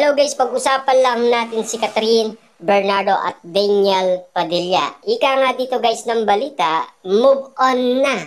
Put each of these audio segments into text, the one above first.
Hello guys, pag-usapan lang natin si Catherine Bernardo at Daniel Padilla. Ika nga dito guys ng balita, move on na.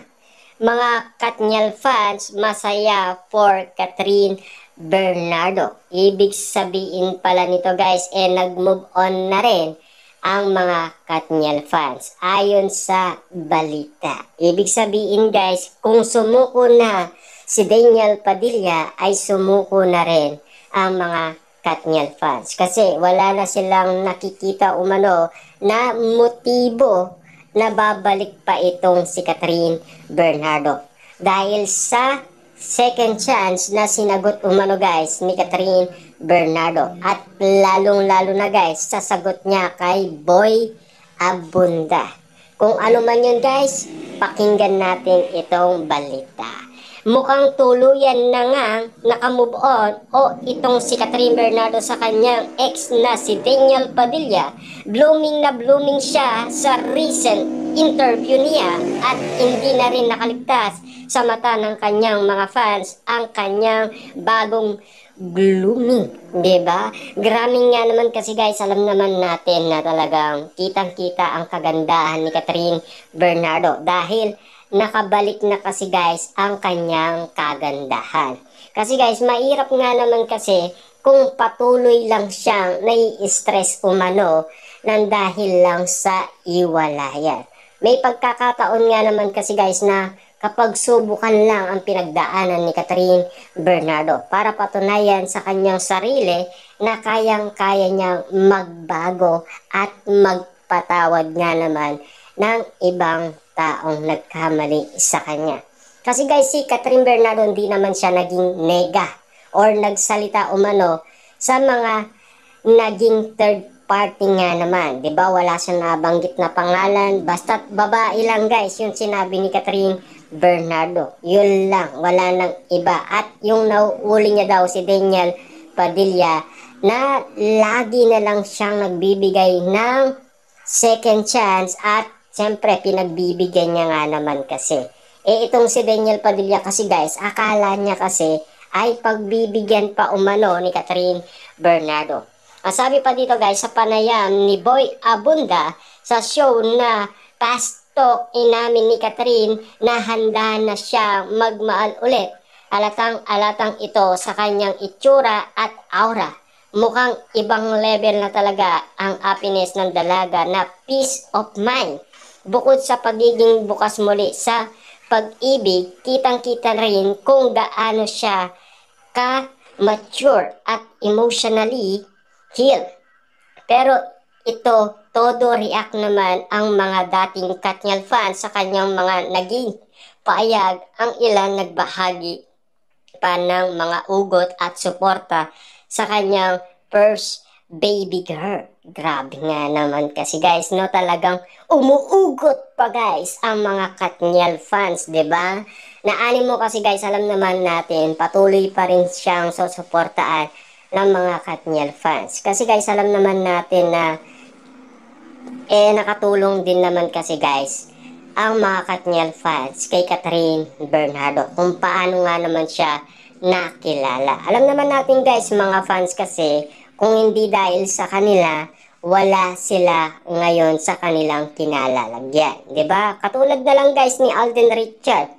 Mga Katniel fans, masaya for Catherine Bernardo. Ibig sabihin pala nito guys, nag-move on na rin ang mga Katniel fans. Ayon sa balita. Ibig sabihin guys, kung sumuko na si Daniel Padilla, ay sumuko na rin ang mga Katniel fans. Kasi wala na silang nakikita umano na motibo na babalik pa itong si Catherine Bernardo. Dahil sa second chance na sinagot umano guys ni Catherine Bernardo. At lalong-lalo na guys, sasagot niya kay Boy Abunda. Kung ano man yun guys, pakinggan natin itong balita. Mukhang tuluyan na nga nakamove on o itong si Catherine Bernardo sa kanyang ex na si Daniel Padilla. Blooming na blooming siya sa recent interview niya at hindi na rin nakaligtas sa mata ng kanyang mga fans ang kanyang bagong blooming, diba? Grabe nga naman kasi guys, alam naman natin na talagang kitang-kita ang kagandahan ni Catherine Bernardo dahil nakabalik na kasi guys ang kanyang kagandahan. Kasi guys, mahirap nga naman kasi kung patuloy lang siyang nai-stress umano nang dahil lang sa iwalayan. May pagkakataon nga naman kasi guys na kapag subukan lang ang pinagdaanan ni Catherine Bernardo para patunayan sa kanyang sarili na kayang-kaya niyang magbago at magpatawad nga naman ng ibang taong nagkamali sa kanya. Kasi guys, si Catherine Bernardo hindi naman siya naging nega or nagsalita umano sa mga naging third party nga naman. Diba? Wala siyang nabanggit na pangalan. Basta't babae lang guys, yung sinabi ni Catherine Bernardo. Yun lang. Wala nang iba. At yung nauuli niya daw si Daniel Padilla na lagi na lang siyang nagbibigay ng second chance at siyempre, pinagbibigyan niya nga naman kasi. Itong si Daniel Padilla kasi guys, akala niya kasi ay pagbibigyan pa umano ni Catherine Bernardo. Ang sabi pa dito guys, sa panayam ni Boy Abunda sa show na Fast Talk, inamin ni Catherine na handa na siya magmahal ulit. Alatang-alatang ito sa kanyang itsura at aura. Mukhang ibang level na talaga ang happiness ng dalaga na peace of mind. Bukod sa pagiging bukas muli sa pag-ibig, kitang-kita rin kung gaano siya ka-mature at emotionally healed. Pero ito, todo react naman ang mga dating Katniel fans sa kanyang mga naging paayag. Ang ilan nagbahagi pa ng mga ugot at suporta sa kanyang first baby girl. Grabe nga naman kasi guys, no, talagang umuugot pa guys ang mga Katniel fans, 'di ba? Naani mo kasi guys, alam naman natin patuloy pa rin siyang susuportaan ng mga Katniel fans. Kasi guys, alam naman natin na nakatulong din naman kasi guys ang mga Katniel fans kay Catherine Bernardo kung paano nga naman siya nakilala. Alam naman natin guys, mga fans kasi kung hindi dahil sa kanila, wala sila ngayon sa kanilang kinalalagyan. 'Di ba? Katulad na lang guys ni Alden Richard.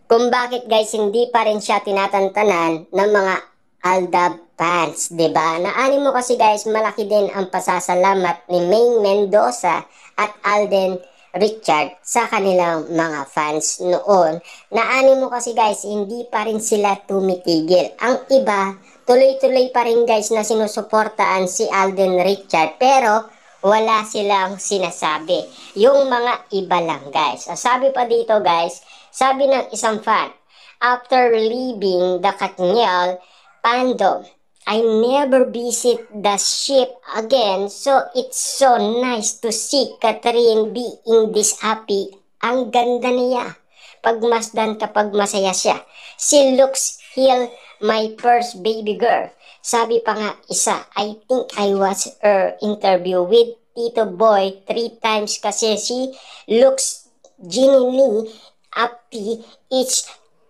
Kung bakit guys hindi pa rin siya tinatantanan ng mga Aldab fans, 'di ba? Naani mo kasi guys, malaki din ang pasasalamat ni Maine Mendoza at Alden Richard sa kanilang mga fans noon. Naani mo kasi guys, hindi pa rin sila tumitigil. Ang iba, tuloy-tuloy pa rin guys na sinusuportaan si Alden Richard pero wala silang sinasabi. Yung mga iba lang guys. Sabi pa dito guys, sabi ng isang fan, after leaving the Katniel fandom, I never visit the ship again, so it's so nice to see Catherine being this happy. Ang ganda niya. Pagmasdan kapag masaya siya. She looks heal my first baby girl. Sabi pa nga isa, I think I watched her interview with Tito Boy 3 times kasi she looks genuinely happy each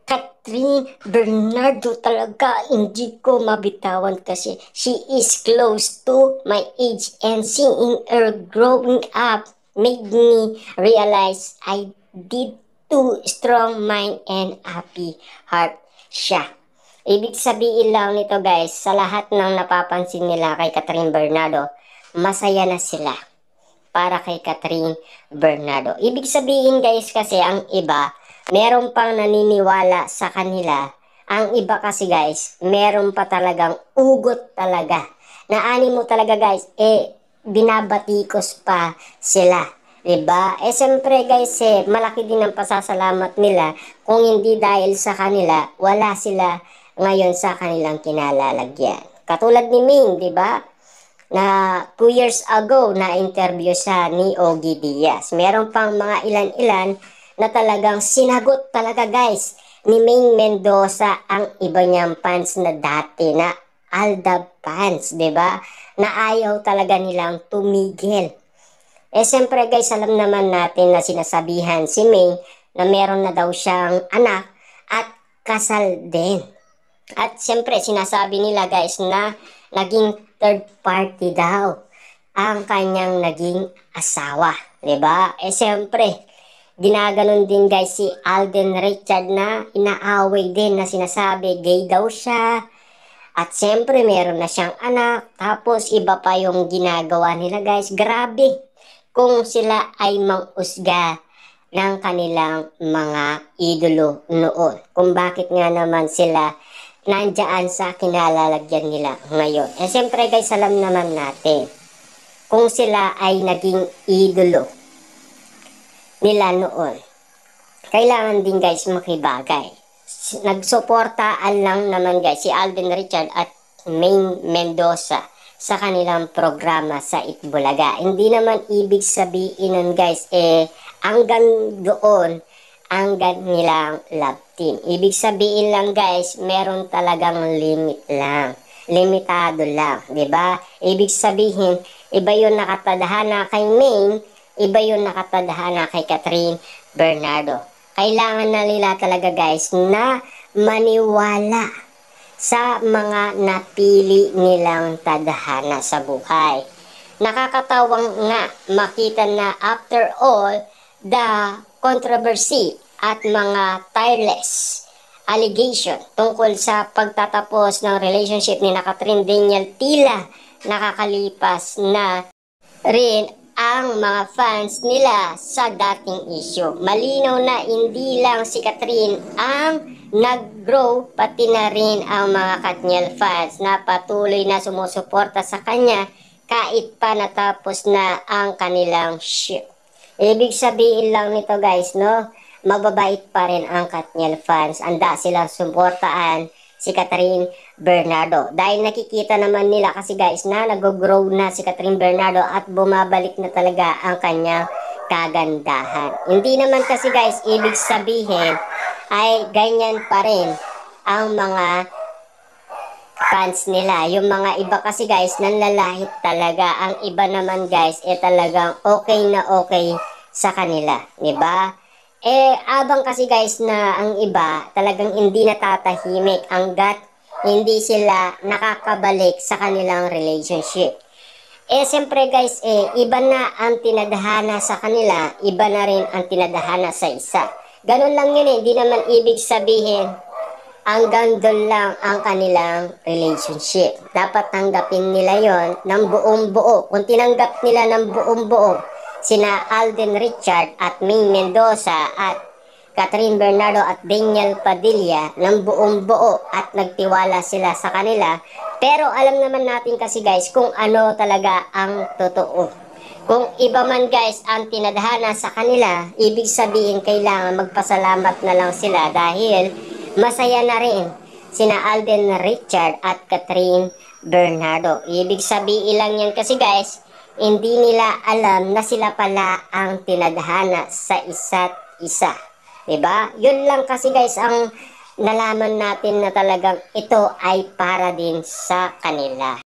Catherine Bernardo talaga hindi ko mabitawan kasi she is close to my age and seeing her growing up made me realize I did too strong mind and happy heart siya. Ibig sabihin lang nito guys, sa lahat ng napapansin nila kay Catherine Bernardo, masaya na sila para kay Catherine Bernardo. Ibig sabihin guys kasi ang iba, meron pang naniniwala sa kanila. Ang iba kasi guys, meron pa talagang ugot talaga. Naani mo talaga guys, binabatikos pa sila. Diba? Siyempre guys, malaki din ang pasasalamat nila kung hindi dahil sa kanila, wala sila ngayon sa kanilang kinalalagyan. Katulad ni Ming, diba? Na 2 years ago na interview siya ni Ogie Diaz. Meron pang mga ilan-ilan na talagang sinagot talaga guys ni Ming Mendoza ang iba niyang fans na dati na Alda fans, 'di ba? Na ayaw talaga nilang tumigil. Siyempre guys, alam naman natin na sinasabihan si Ming na meron na daw siyang anak at kasal din. At siyempre, sinasabi nila guys na naging third party daw ang kanyang naging asawa. Diba? Siyempre, ginaganon din guys si Alden Richard na inaaway din na sinasabi gay daw siya. At siyempre, meron na siyang anak. Tapos, iba pa yung ginagawa nila guys. Grabe kung sila ay mang-usga ng kanilang mga idolo noon. Kung bakit nga naman sila nandiyan sa kinalalagyan nila ngayon. Siyempre guys, alam naman natin kung sila ay naging idolo nila noon. Kailangan din guys makibagay. Nagsuportaan lang naman guys si Alden Richard at Ming Mendoza sa kanilang programa sa Itbulaga. Hindi naman ibig sabihin nun guys, hanggang doon ang nilang love team. Ibig sabihin lang guys, meron talagang limit lang. Limitado lang, 'di ba? Ibig sabihin, iba 'yung nakatadhana kay Ming, iba 'yung nakatadhana kay Catherine Bernardo. Kailangan na nila talaga guys na maniwala sa mga napili nilang tadhana sa buhay. Nakakatawang nga makita na after all the controversy at mga tireless allegation tungkol sa pagtatapos ng relationship ni Catherine Daniel, tila nakakalipas na rin ang mga fans nila sa dating issue. Malinaw na hindi lang si Catherine ang nag-grow, pati na rin ang mga Katniel fans na patuloy na sumusuporta sa kanya kahit pa natapos na ang kanilang show. Ibig sabihin lang nito guys, no? Mababait pa rin ang Katniel fans. Anda silang suportaan si Catherine Bernardo. Dahil nakikita naman nila kasi guys na nag-grow na si Catherine Bernardo at bumabalik na talaga ang kanyang kagandahan. Hindi naman kasi guys, ibig sabihin ay ganyan pa rin ang mga fans nila. Yung mga iba kasi guys, nanlalahit talaga. Ang iba naman guys, talagang okay na okay sa kanila. Diba? Abang kasi guys na ang iba talagang hindi natatahimik hanggat hindi sila nakakabalik sa kanilang relationship. Siyempre guys, iba na ang tinadhana sa kanila, iba na rin ang tinadhana sa isa. Ganun lang yun Hindi naman ibig sabihin hanggang doon lang ang kanilang relationship. Dapat tanggapin nila yon ng buong buo. Kung tinanggap nila ng buong buo, sina Alden Richard at Ming Mendoza at Catherine Bernardo at Daniel Padilla ng buong buo at nagtiwala sila sa kanila. Pero alam naman natin kasi guys kung ano talaga ang totoo. Kung iba man guys ang tinadhana sa kanila, ibig sabihin kailangan magpasalamat na lang sila dahil masaya na rin sina Alden Richard at Catherine Bernardo. Ibig sabihin lang yan kasi guys, hindi nila alam na sila pala ang tinadhana sa isa't isa. Diba? Yun lang kasi guys ang nalaman natin na talagang ito ay para din sa kanila.